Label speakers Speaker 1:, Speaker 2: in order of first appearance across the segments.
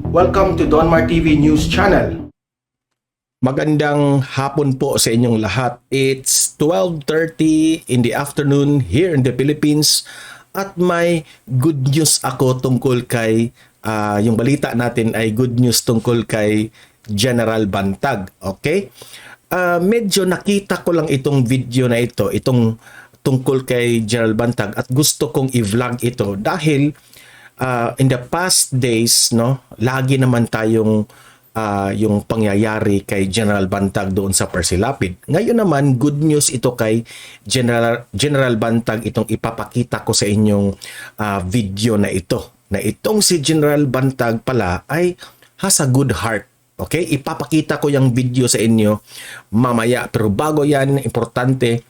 Speaker 1: Welcome to Donmar TV News Channel.
Speaker 2: Magandang hapon po sa inyong lahat. It's 12:30 in the afternoon here in the Philippines at may good news ako tungkol kay yung balita natin ay good news tungkol kay General Bantag. Okay? Medyo nakita ko lang itong video na ito, itong tungkol kay General Bantag at gusto kong i-vlog ito dahil in the past days, no, lagi naman tayong yung pangyayari kay General Bantag doon sa Persilapid. Ngayon naman, good news ito kay General Bantag, itong ipapakita ko sa inyong video na ito. Na itong si General Bantag pala ay has a good heart. Okay? Ipapakita ko yung video sa inyo mamaya. Pero bago yan, importante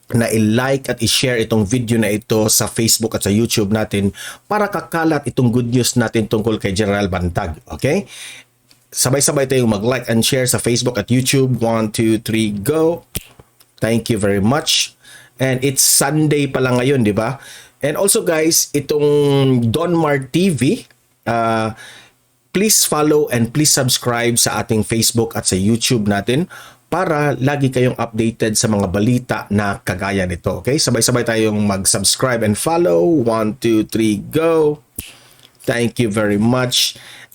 Speaker 2: na i-like at i-share itong video na ito sa Facebook at sa YouTube natin para kakalat itong good news natin tungkol kay General Bantag. Okay? Sabay-sabay tayong mag-like and share sa Facebook at YouTube. 1, 2, 3, go! Thank you very much. And it's Sunday pa lang ngayon, di ba? And also guys, itong Donmar TV, please follow and please subscribe sa ating Facebook at sa YouTube natin para lagi kayong updated sa mga balita na kagaya nito. Okay? Sabay-sabay tayong mag-subscribe and follow. 1, 2, 3, go! Thank you very much.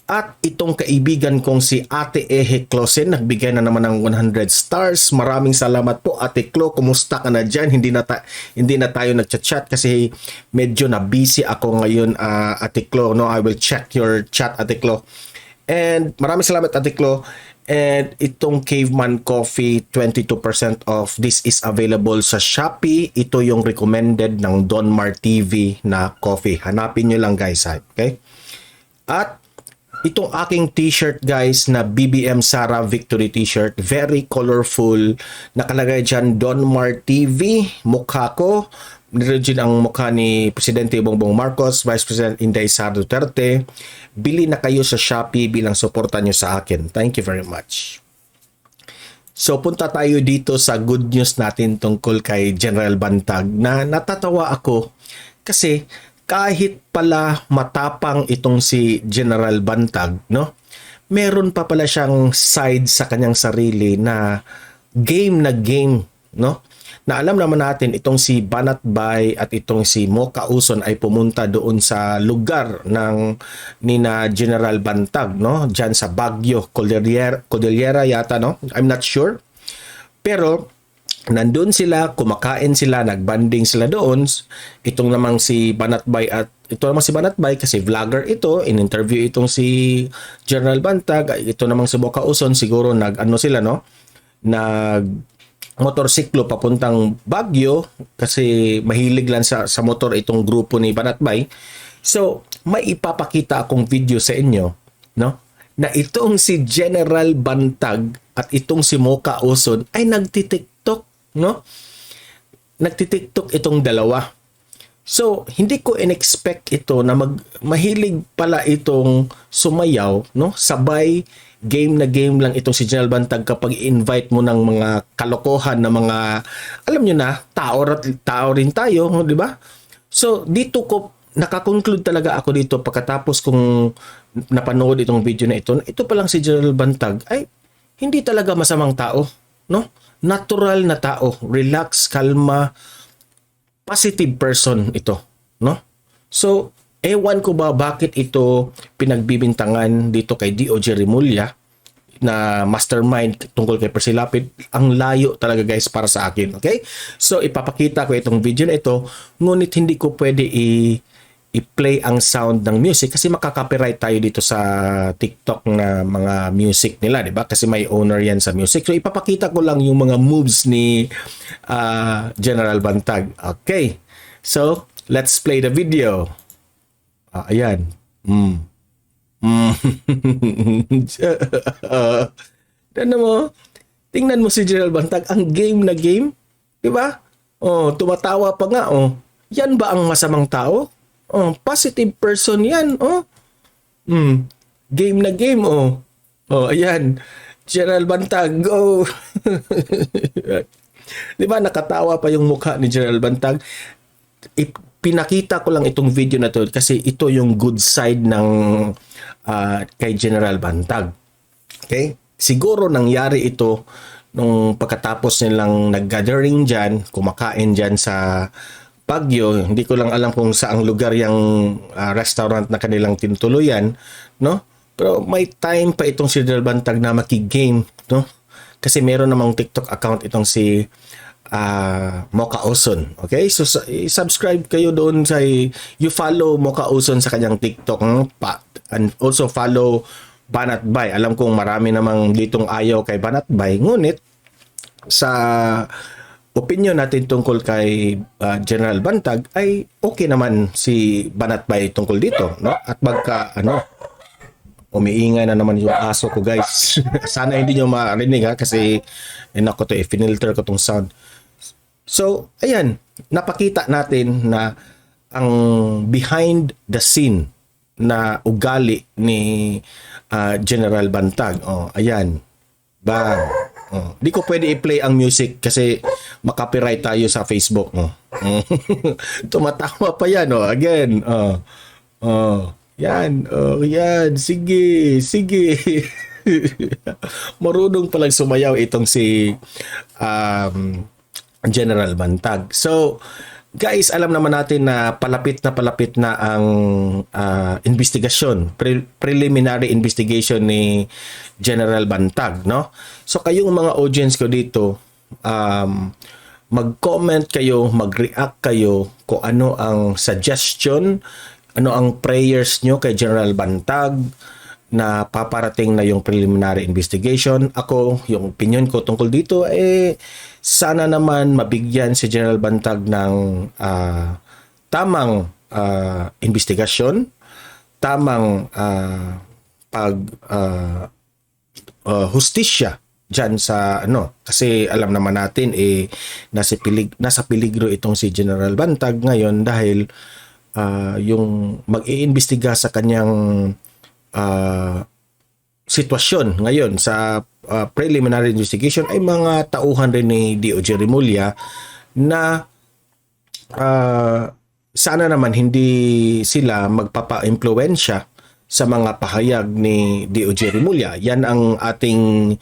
Speaker 2: At itong kaibigan kong si Ate Ehe Closen, nagbigay na naman ng 100 stars. Maraming salamat po Ate Clo. Kumusta ka na dyan? Hindi na tayo nagchat-chat kasi medyo na busy ako ngayon, Ate Clo. No? I will check your chat, Ate Clo. And maraming salamat Ate Clo. And itong Caveman Coffee, 22% off. This is available sa Shopee. Ito yung recommended ng Donmar TV na coffee. Hanapin nyo lang guys. Okay? At itong aking t-shirt guys na BBM Sara Victory t-shirt. Very colorful. Nakalagay dyan Donmar TV. Mukha ko. Meron din ang mukha ni Presidente Bongbong Marcos, Vice President Inday Sara Duterte. Bili na kayo sa Shopee bilang suporta nyo sa akin. Thank you very much. So punta tayo dito sa good news natin tungkol kay General Bantag na natatawa ako kasi kahit pala matapang itong si General Bantag, no? Meron pa pala siyang side sa kanyang sarili na game, no? Na alam naman natin itong si Banatbay at itong si Mocha Uson ay pumunta doon sa lugar ng nina General Bantag, no? Diyan sa Baguio, Cordillera yata, no? I'm not sure. Pero nandun sila, kumakain sila, nagbanding sila doon. Itong namang si Banatbay at ito namang si Banatbay kasi vlogger ito, in-interview itong si General Bantag. Ito namang si Mocha Uson siguro nag-ano sila, no? Motorsiklo papuntang Baguio kasi mahilig lang sa motor itong grupo ni Banatbay. So, may ipapakita akong video sa inyo, no? Na itong si General Bantag at itong si Mocha Uson ay nagti-TikTok, no? Nagti-TikTok itong dalawa. So, hindi ko in-expect ito na mahilig pala itong sumayaw, no? Sabay game na game lang itong si General Bantag kapag i-invite mo ng mga kalokohan na mga, alam nyo na, tao rin tayo, di ba? So, dito ko, nakakonclude talaga ako dito pagkatapos kung napanood itong video na ito palang si General Bantag ay hindi talaga masamang tao, no? Natural na tao, relax, kalma, positive person ito, no? So, ewan ko ba bakit ito pinagbibintangan dito kay D.O.J. Remulla na mastermind tungkol kay Persilapid. Ang layo talaga guys para sa akin. Okay? So ipapakita ko itong video na ito, ngunit hindi ko pwede i-play ang sound ng music kasi makaka-copyright tayo dito sa TikTok na mga music nila, di ba? Kasi may owner yan sa music. So ipapakita ko lang yung mga moves ni General Bantag. Okay. So let's play the video. Ayan. Tingnan mo si General Bantag, ang game na game, 'di ba? Oh, tumatawa pa nga, oh. Yan ba ang masamang tao? Oh, positive person 'yan, oh. Game na game, oh. Oh, ayan. General Bantag, go. 'Di ba nakatawa pa yung mukha ni General Bantag? pinakita ko lang itong video na to kasi ito yung good side ng kay General Bantag. Okay? Siguro nangyari ito nung pagkatapos nilang nag-gathering dyan, kumakain dyan sa Baguio. Hindi ko lang alam kung saang lugar yung restaurant na kanilang tinutuluyan, no? Pero may time pa itong si General Bantag na makigame, no? Kasi meron namang TikTok account itong si Mocha Oson. Okay? So subscribe kayo doon sa you follow Mocha Oson sa kanyang TikTok, and also follow Banat Bay. Alam kong marami namang ditong ayaw kay Banat Bay, ngunit sa opinion natin tungkol kay General Bantag ay okay naman si Banat Bay tungkol dito, no? At umiingay na naman yung aso ko, guys. Sana hindi nyo marinig, kasi nako to, finilter ko tong sound. So, ayan, napakita natin na ang behind the scene na ugali ni General Bantag. Oh, ayan. Bang. Oh, di ko pwede i-play ang music kasi makapiright tayo sa Facebook. Oh. Tumatawa pa yan. Oh. Again. Yan. Oh, yan. Sige. Sige. Marunong palang sumayaw itong si General Bantag. So, guys, alam naman natin na palapit na ang investigasyon, preliminary investigation ni General Bantag, no? So kayong mga audience ko dito, mag-comment kayo, mag-react kayo kung ano ang suggestion, ano ang prayers nyo kay General Bantag na paparating na yung preliminary investigation. Ako, yung opinion ko tungkol dito, sana naman mabigyan si General Bantag ng tamang investigasyon, tamang hustisya dyan sa kasi alam naman natin nasa peligro itong si General Bantag ngayon dahil yung mag-iimbestiga sa kanyang sitwasyon ngayon sa preliminary investigation ay mga tauhan rin ni DOJ Rimulya na sana naman hindi sila magpapa-impluwensya sa mga pahayag ni DOJ Rimulya. Yan ang ating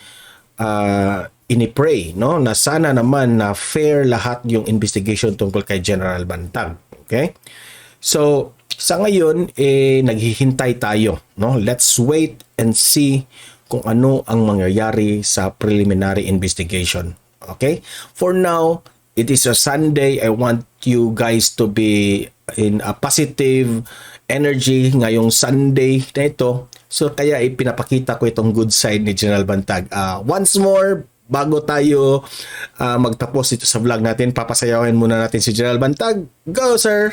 Speaker 2: inipray, no? Na sana naman na fair lahat yung investigation tungkol kay General Bantag. Okay? So, sa ngayon, naghihintay tayo, no? Let's wait and see kung ano ang mangyayari sa preliminary investigation. Okay? For now, it is a Sunday. I want you guys to be in a positive energy ngayong Sunday na ito. So, kaya ipinapakita ko itong good side ni General Bantag. Once more, bago tayo magtapos ito sa vlog natin, papasayawin muna natin si General Bantag. Go, sir!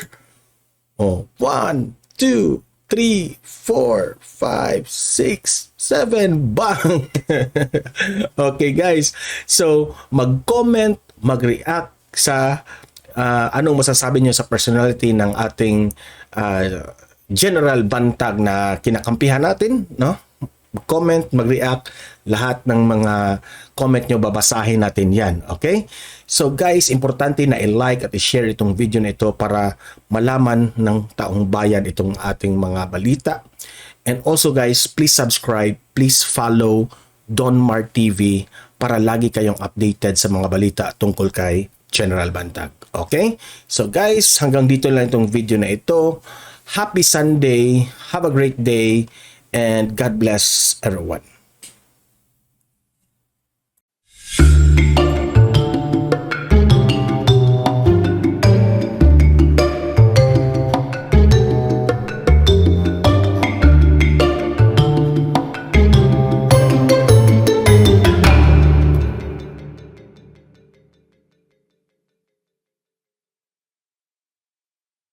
Speaker 2: Oh, 1, 2, 3, 4, 5, 6, 7, bang! Okay, guys. So, mag-comment, mag-react sa anong masasabi nyo sa personality ng ating General Bantag na kinakampihan natin, no? Comment, mag-react, lahat ng mga comment nyo babasahin natin yan, okay? So guys, importante na i-like at i-share itong video na ito para malaman ng taong bayan itong ating mga balita. And also guys, please subscribe, please follow Donmar TV para lagi kayong updated sa mga balita tungkol kay General Bantag, okay? So guys, hanggang dito lang itong video na ito. Happy Sunday, have a great day, and God bless everyone.